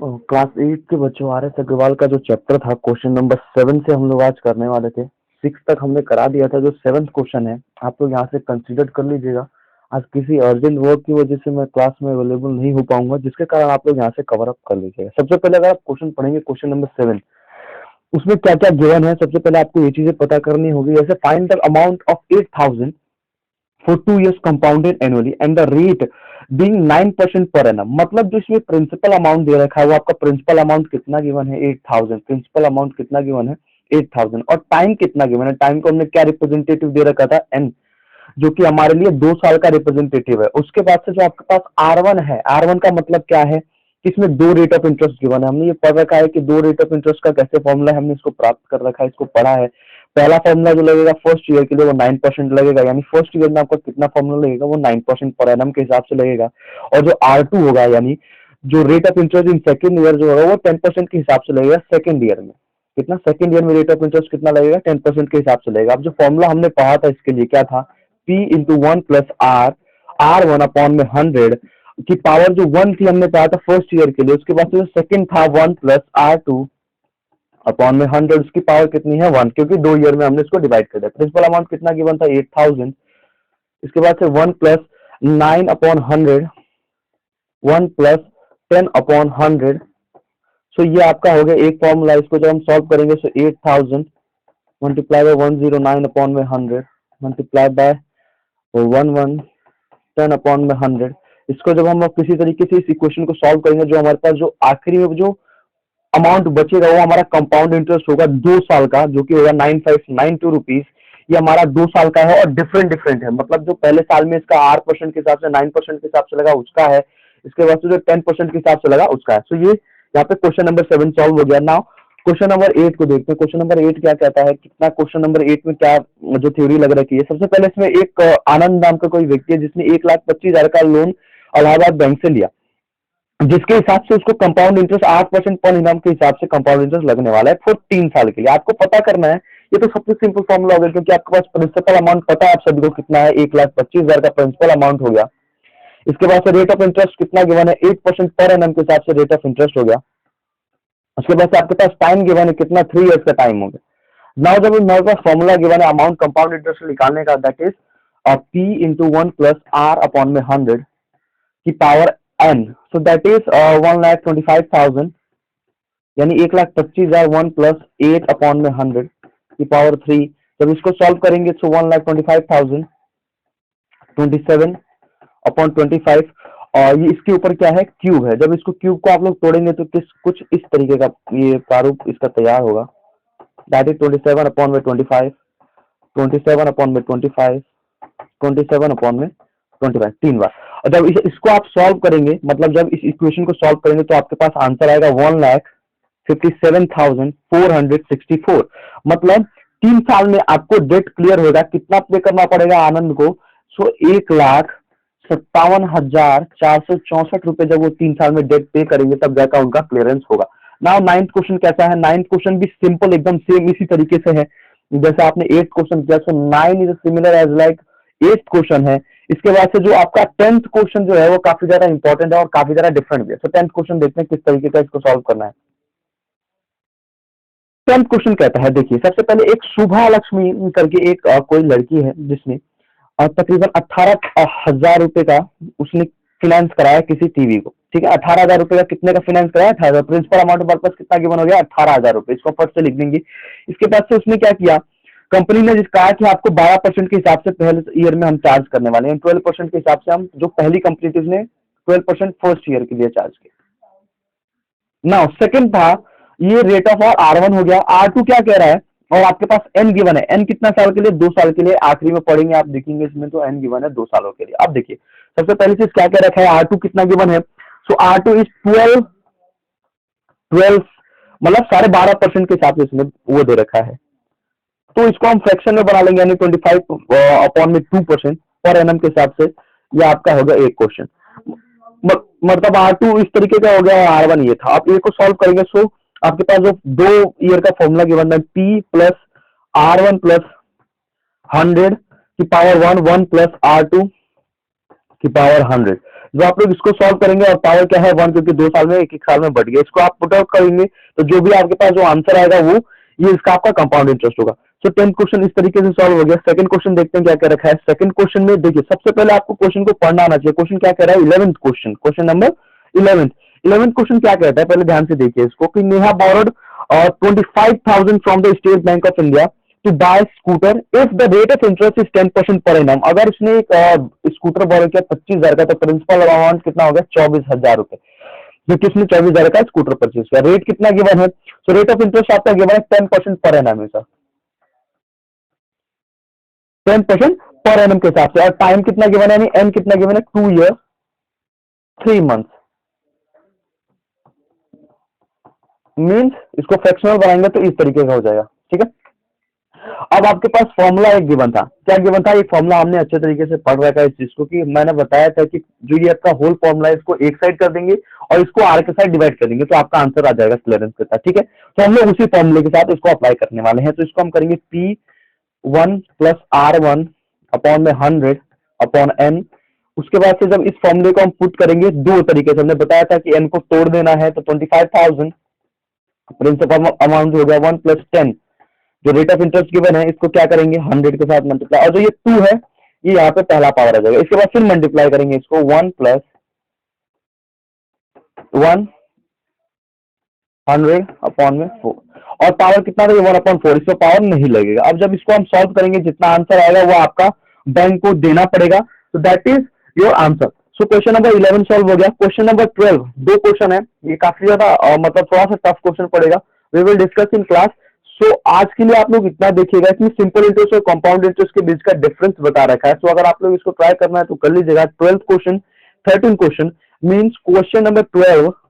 Class 8 के बच्चों, R S Agarwal का जो चैप्टर था क्वेश्चन नंबर 7 से हम लोग आज करने वाले थे। 6 तक हमने करा दिया था। जो 7th क्वेश्चन है आप लोग यहाँ से कंसीडर कर लीजिएगा। आज किसी अर्जेंट वर्क की वजह से मैं क्लास में अवेलेबल नहीं हो पाऊंगा, जिसके कारण आप लोग यहाँ से कवर अप कर लीजिएगा। सबसे पहले अगर आप क्वेश्चन पढ़ेंगे क्वेश्चन नंबर 7, उसमें क्या क्या गिवन है सबसे पहले आपको ये चीजें पता करनी होगी। जैसे find the amount of 8,000 for 2 years compounded annually and the rate being 9% per annum। मतलब जो इसमें प्रिंसिपल अमाउंट दे रखा है वो आपका प्रिंसिपल अमाउंट कितना गिवन है 8,000। प्रिंसिपल अमाउंट कितना गिवन है 8,000 और टाइम कितना गिवन है। टाइम को हमने क्या रिप्रेजेंटेटिव दे रखा था एन, जो कि हमारे लिए 2 साल का रिप्रेजेंटेटिव है। उसके बाद से जो आपके पास R1 है, R1 का मतलब क्या है कि इसमें 2 रेट ऑफ इंटरेस्ट गिवन है। हमने ये पढ़ रखा है कि 2 रेट ऑफ इंटरेस्ट का कैसे फॉर्मूला है, हमने इसको प्राप्त कर रखा है, इसको पढ़ा है। पहला फॉर्मूला जो लगेगा फर्स्ट ईयर के लिए वो 9% लगेगा, यानी फर्स्ट ईयर में आपका कितना फॉर्मूला लगेगा वो 9% पर एनम के हिसाब से लगेगा। और जो R2 होगा यानी जो rate of interest in second year जो होगा वो 10% के हिसाब से लगेगा। सेकेंड ईयर में कितना, सेकेंड ईयर में रेट ऑफ इंटरेस्ट कितना लगेगा 10% के हिसाब से लगेगा। अब जो फॉर्मूला हमने पढ़ा था इसके लिए क्या था, P into 1 plus R, R1 upon में 100 की पावर जो 1 थी हमने पढ़ा था फर्स्ट ईयर के लिए। उसके बाद जो सेकंड था 1 प्लस R2 अपॉन में 100, उसकी पावर कितनी है 1, क्योंकि 2 ईयर में हमने इसको डिवाइड कर दिया। प्रिंसिपल अमाउंट कितना गिवन था 8,000। इसके बाद से 1 प्लस 9 अपॉन 100, 1 प्लस 10 अपॉन 100। सो ये आपका हो गया एक फॉर्मूला। इसको जब हम सॉल्व करेंगे सो 8,000 मल्टीप्लाई बाय 109 अपॉन में 100 मल्टीप्लाई बाय 10 अपॉन में 100। इसको जब हम किसी तरीके से इस इक्वेशन को सॉल्व करेंगे, जो हमारे पास जो आखिरी में जो अमाउंट बचेगा वो हमारा कंपाउंड इंटरेस्ट होगा 2 साल का, जो कि होगा 9592 रुपीज। ये हमारा 2 साल का है और डिफरेंट डिफरेंट है। मतलब जो पहले साल में इसका 8% के हिसाब से 9% के हिसाब से लगा उसका है, इसके बाद जो 10% के हिसाब से लगा उसका है। तो ये यहाँ पे क्वेश्चन नंबर 7 सॉल्व हो गया। नाउ क्वेश्चन नंबर 8 को देखते हैं। क्वेश्चन नंबर 8 क्या कहता है, कितना क्वेश्चन नंबर 8 में क्या जो थ्योरी लग रखी है। सबसे पहले इसमें एक आनंद नाम का कोई व्यक्ति है जिसने 1,25,000 का लोन इलाहाबाद बैंक से लिया, जिसके हिसाब से उसको कंपाउंड इंटरेस्ट 8% पर इनाम के हिसाब से कंपाउंड इंटरेस्ट लगने वाला है फॉर 3 साल के लिए। आपको पता करना है, ये तो सबसे सिंपल फॉर्मूला हो गया, क्योंकि आपके पास प्रिंसिपल अमाउंट पता है आप सभी को कितना है, 1,25,000 का प्रिंसिपल अमाउंट हो गया। इसके बाद से रेट ऑफ इंटरेस्ट कितना गिवन है 8% पर एनम के हिसाब से रेट ऑफ इंटरेस्ट हो गया। उसके बाद से आपके पास टाइम गिवन है कितना, 3 इयर्स का टाइम हो गया। नाउ जब मेरे पास फॉर्मूला गिवन है अमाउंट कंपाउंड इंटरेस्ट निकालने का, that is P into 1 plus R upon में 100 की power n, so that is 1,25,000 यानी 1,25,000 1 प्लस 8 अपॉन में 100 की पावर 3। जब इसको सॉल्व करेंगे तो 1,25,000 27 अपॉन 25, और ये इसके ऊपर क्या है क्यूब है। जब इसको क्यूब को आप लोग तोड़ेंगे तो कुछ इस तरीके का ये प्रारूप इसका तैयार होगा। दैट इज 27 अपॉन में 25, 27 अपॉन में 25, 27 अपॉन में 25 3 बार। और जब इसको आप सॉल्व करेंगे, मतलब जब इस इक्वेशन को सॉल्व करेंगे तो आपके पास आंसर आएगा 1,57,464। मतलब 3 साल में आपको डेट क्लियर होगा। कितना पे करना पड़ेगा आनंद को, सो 1,57,464 रुपए जब वो 3 साल में डेट पे करेंगे तब जाकर उनका क्लियरेंस होगा। नाउ 9th क्वेश्चन कैसा है, 9th क्वेश्चन भी सिंपल एकदम सेम इसी तरीके से है जैसे आपने 8th क्वेश्चन किया। So 9 is similar as like 8th question है। इसके बाद से जो आपका 10th क्वेश्चन जो है वो काफी ज्यादा इंपॉर्टेंट है और काफी ज्यादा डिफरेंट भी है। सो 10th क्वेश्चन देखते हैं किस तरीके का इसको सॉल्व करना है। 10th क्वेश्चन कहता है, देखिए सबसे पहले एक शुभा लक्ष्मी करके एक कोई लड़की है जिसने तकरीबन 18,000 रुपए का उसने फाइनेंस कराया किसी टीवी को। ठीक है, 18,000 रुपए का कितने का फाइनेंस कराया 18,000। प्रिंसिपल अमाउंट ऑफ पर्पस कितना गिवन हो गया 18,000 रुपए। इसको फट से लिख देंगे। इसके बाद से उसने क्या किया, कंपनी ने जिस कहा कि आपको 12% के हिसाब से पहले ईयर में हम चार्ज करने वाले हैं, 12% के हिसाब से हम जो पहली कंपनी थी उसने 12% फर्स्ट ईयर के लिए चार्ज किया। नाउ सेकंड था ये रेट ऑफ और R1 हो गया। R2 क्या कह रहा है, और आपके पास n गिवन है। n कितना साल के लिए 2 साल के लिए। आखिरी में पढ़ेंगे आप देखेंगे इसमें तो n गिवन है 2 सालों के लिए। अब देखिए सबसे पहले चीज क्या कह रखा है, R2 कितना गिवन है। सो R2 इज 12 मतलब 12.5% के हिसाब से इसमें वो दे रखा है। तो इसको हम फ्रैक्शन में बना लेंगे, यानी 25 अपॉन में 2% पर एनम के हिसाब से। ये आपका होगा एक क्वेश्चन। मतलब R2 इस तरीके का हो गया और R1 ये था। आप ये को सॉल्व करेंगे सो आपके पास जो 2 ईयर का फॉर्मूला गिवन है P प्लस R1 प्लस 100 की पावर 1 प्लस R2 की पावर 100। जो आप लोग इसको सॉल्व करेंगे और पावर क्या है 1, क्योंकि 2 साल में एक साल में बढ़ गया, इसको आप पुट आउट करेंगे तो जो भी आपके पास जो आंसर आएगा वो ये इसका आपका कंपाउंड इंटरेस्ट होगा। सो 10th क्वेश्चन इस तरीके से सॉल्व हो गया। सेकंड क्वेश्चन देखते हैं क्या क्या रखा है। सेकंड क्वेश्चन में देखिए सबसे पहले आपको क्वेश्चन को पढ़ना आना चाहिए। क्वेश्चन क्या कह रहा है, 11th question, question number 11th question क्या कहता है, पहले ध्यान से देखिए इसको कि Neha borrowed 25,000 from the State Bank of India to buy scooter if the rate of interest is 10% per annum. अगर इसने एक स्कूटर बोरो किया 25,000 का, तो प्रिंसिपल अमाउंट कितना हो गया 24,000 रुपए, जो किसने 24,000 का स्कूटर परचेज किया। रेट कितना गिवन है, सो रेट ऑफ इंटरेस्ट आपका गिवन है 10% पर एनम, 10% पर एनम के हिसाब से, और टाइम कितना गिवन है, यानी एन कितना गिवन है 2 ईयर 3 मंथ। मीन्स इसको फ्रैक्शनल बनाएंगे तो इस तरीके का हो जाएगा, ठीक है। अब आपके पास फॉर्मूला एक गिवन था, क्या गिवन था, एक फॉर्मूला हमने अच्छे तरीके से पढ़ रखा है इस चीज को, कि मैंने बताया था कि जो ये आपका होल फॉर्मूला है इसको एक साइड कर देंगे और इसको आर के साइड डिवाइड कर देंगे तो आपका आंसर आ जाएगा क्लियरेंस के साथ, ठीक है। तो हम लोग उसी फॉर्मूले के साथ इसको अप्लाई करने वाले हैं। तो इसको हम करेंगे P1 प्लस R1 अपॉन में 100 अपॉन N। उसके बाद से जब इस फॉर्मूले को हम पुट करेंगे दो तरीके से, हमने बताया था कि N को तोड़ देना है तो 25,000 प्रिंसिपल अमाउंट हो गया 1 प्लस 10, जो रेट ऑफ इंटरेस्ट गिवन है इसको क्या करेंगे 100 के साथ मल्टीप्लाई, और जो ये 2 है ये यहाँ पे पहला पावर आ जाएगा। इसके बाद फिर मल्टीप्लाई करेंगे इसको 1 प्लस 100 अपॉन में 4, और पावर कितना था 1/4, इसमें पावर नहीं लगेगा। अब जब इसको हम सॉल्व करेंगे जितना आंसर आएगा वो आपका बैंक को देना पड़ेगा, तो that is your answer. So question number 11 solve हो गया। क्वेश्चन नंबर 12 दो क्वेश्चन है, ये काफी ज्यादा मतलब थोड़ा सा टफ क्वेश्चन पड़ेगा, we will discuss in class. So आज के लिए आप लोग इतना देखिएगा, इसमें सिंपल इंटरेस्ट और कंपाउंड इंटरेस्ट के बीच का डिफरेंस बता रखा है। सो अगर आप लोग इसको ट्राई करना है तो कर लीजिएगा। 12th question 13 question means question number 12